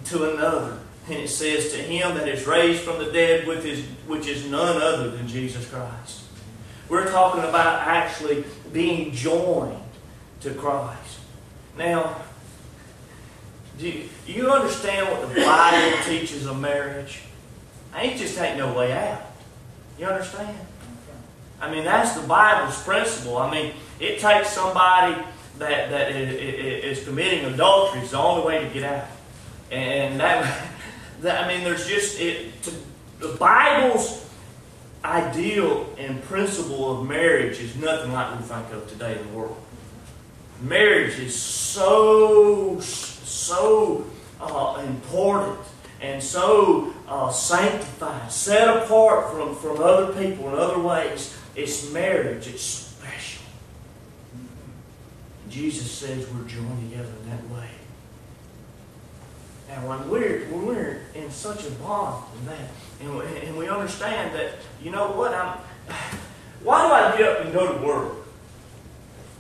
to another. And it says, to him that is raised from the dead, which is none other than Jesus Christ. We're talking about actually being joined to Christ. Now, do you understand what the Bible teaches of marriage? It just ain't no way out. You understand? I mean, that's the Bible's principle. I mean, it takes somebody that is committing adultery is the only way to get out. And I mean, there's just the Bible's ideal and principle of marriage is nothing like we think of today in the world. Marriage is so important and so sanctified, set apart from other people in other ways. It's marriage. It's special. Jesus says we're joined together in that way. Now, when we're in such a bond in that, and we understand that, you know what, why do I get up and go to work?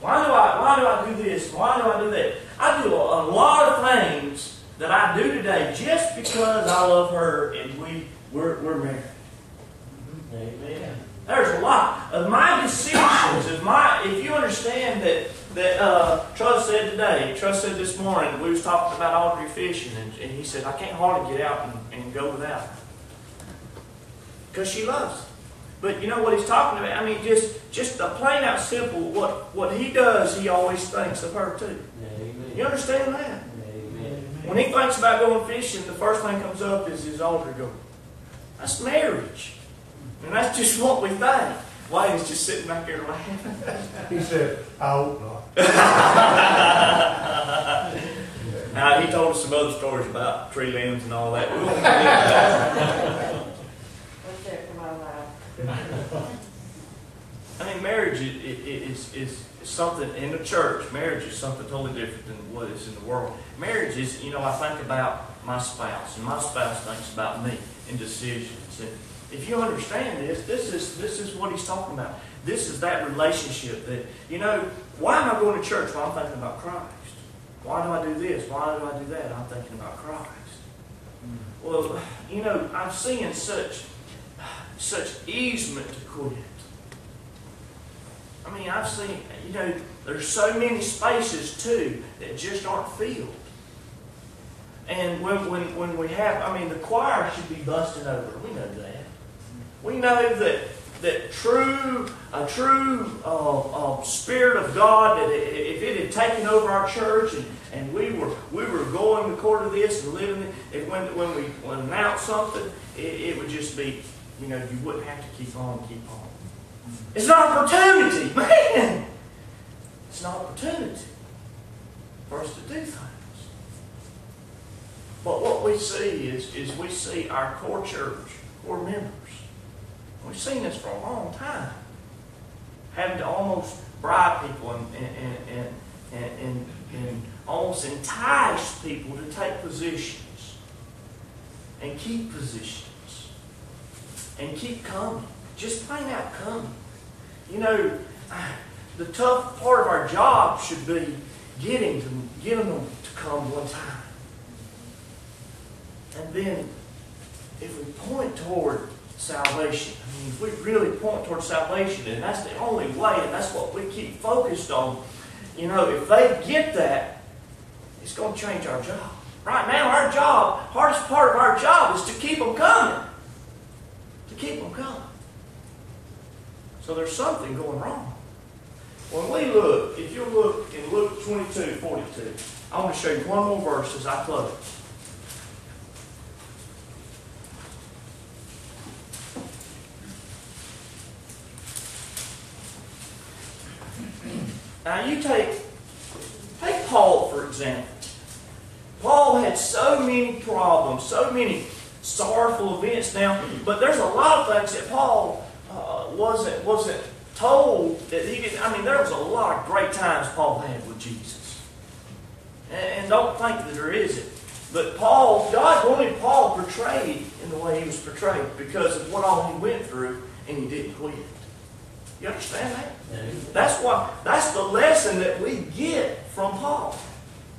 Why do I do this? Why do I do that? I do a lot of things that I do today just because I love her and we're married. Amen. There's a lot of my decisions. If you understand that Trust said this morning, we was talking about Audrey fishing, and he said, I can't hardly get out and go without her. Because she loves it. But you know what he's talking about? I mean, just a plain out simple, what he does, he always thinks of her too. Amen. You understand that? Amen. When he thinks about going fishing, the first thing that comes up is his Audrey going. That's marriage. And that's just what we think. Wayne's just sitting back there laughing. He said, I hope not. Now, he told us some other stories about tree limbs and all that. We won't get into that. I mean, marriage is something in the church. Marriage is something totally different than what is in the world. Marriage is, I think about my spouse, and my spouse thinks about me in decisions. And if you understand this is what he's talking about. This is that relationship that, why am I going to church? Well, I'm thinking about Christ. Why do I do this? Why do I do that? I'm thinking about Christ. Well, I'm seeing such easement to quit. I mean, I've seen, there's so many spaces too that just aren't filled. And when we have, the choir should be busting over. We know that. We know that a true Spirit of God, that if it had taken over our church and we were going according to this and living it, when we announce something, it would just be, you wouldn't have to keep on. It's an opportunity, man. It's an opportunity for us to do things. But what we see is we see our core church, core members. We've seen this for a long time. Having to almost bribe people and almost entice people to take positions and keep positions and keep coming. Just plain out coming. The tough part of our job should be getting them to come one time. And then if we point toward salvation, if we really point toward salvation, and that's the only way, and that's what we keep focused on, if they get that, it's going to change our job. Right now, our job, hardest part of our job is to keep them coming. To keep them coming. So there's something going wrong. When we look, if you look in Luke 22:42, I want to show you one more verse as I close. Now you take Paul, for example. Paul had so many problems, so many sorrowful events now, but there's a lot of things that Paul wasn't told that he didn't. There was a lot of great times Paul had with Jesus. And don't think that there isn't. But God wanted Paul portrayed in the way he was portrayed because of what all he went through, and he didn't quit. You understand that? Yeah. That's the lesson that we get from Paul.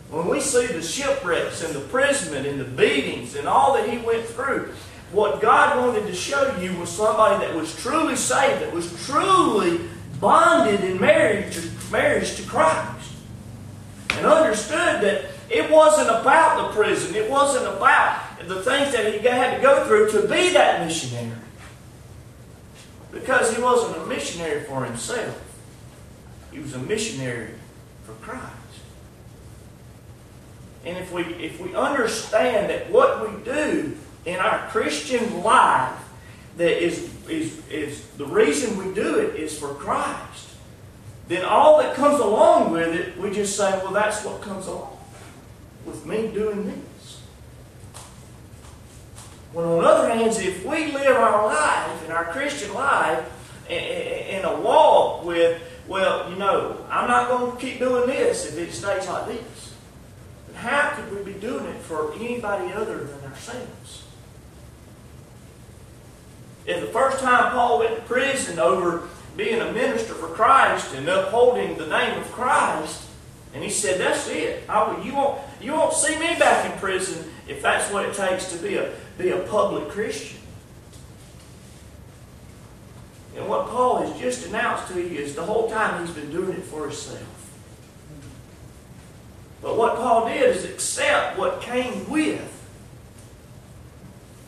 When we see the shipwrecks and the imprisonment and the beatings and all that he went through, what God wanted to show you was somebody that was truly saved, that was truly bonded in marriage to Christ. And understood that it wasn't about the prison. It wasn't about the things that he had to go through to be that missionary. Because he wasn't a missionary for himself. He was a missionary for Christ. And if we understand that what we do in our Christian life, that is the reason we do it is for Christ, then all that comes along with it, we just say, well, that's what comes along with me doing this. When on the other hand, if we live our life, in our Christian life, in a walk with, well, I'm not going to keep doing this if it stays like this. Then how could we be doing it for anybody other than ourselves? And the first time Paul went to prison over being a minister for Christ and upholding the name of Christ, and he said, that's it. You won't see me back in prison if that's what it takes to be a public Christian. And what Paul has just announced to you is the whole time he's been doing it for himself. But what Paul did is accept what came with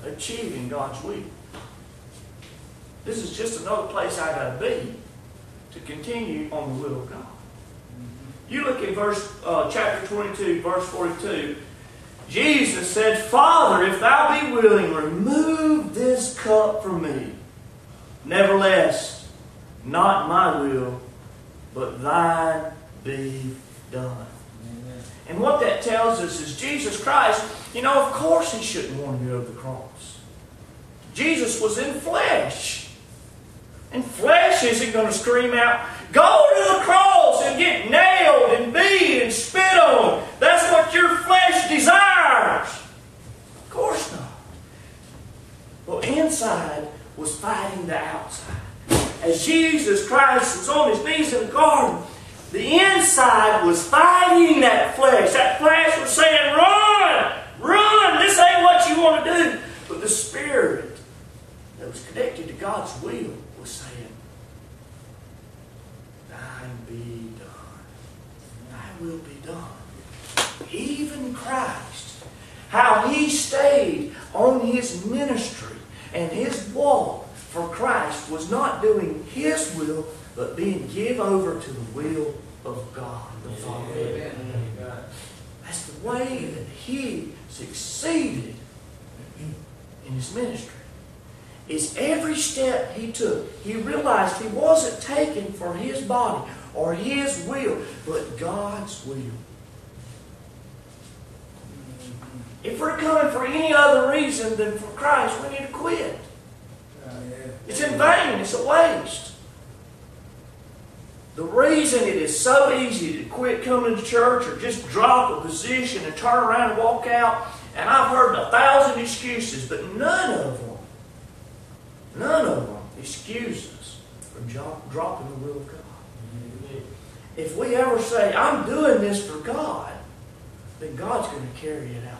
achieving God's will. This is just another place I got to be to continue on the will of God. You look at chapter 22, verse 42. Jesus said, Father, if thou be willing, remove this cup from me. Nevertheless, not my will, but thine be done. Amen. And what that tells us is Jesus Christ, of course he shouldn't want to go to the cross. Jesus was in flesh. And flesh isn't going to scream out, go to the cross and get nailed and beat and spit on. That's what your flesh desires. Of course not. Well, inside was fighting the outside. As Jesus Christ was on his knees in the garden, the inside was fighting that flesh. That flesh was saying, run! Run! This ain't what you want to do. But the Spirit that was connected to God's will was saying, thine be done. Thy will be done. Even Christ, how he stayed on his ministry and his walk for Christ was not doing his will, but being given over to the will of God the Father. Amen. That's the way that he succeeded in his ministry. Is every step he took, he realized he wasn't taking for his body or his will, but God's will. If we're coming for any other reason than for Christ, we need to quit. It's in vain. It's a waste. The reason it is so easy to quit coming to church or just drop a position and turn around and walk out, and I've heard 1,000 excuses, but none of them excuse us from dropping the will of God. If we ever say, I'm doing this for God, then God's going to carry it out.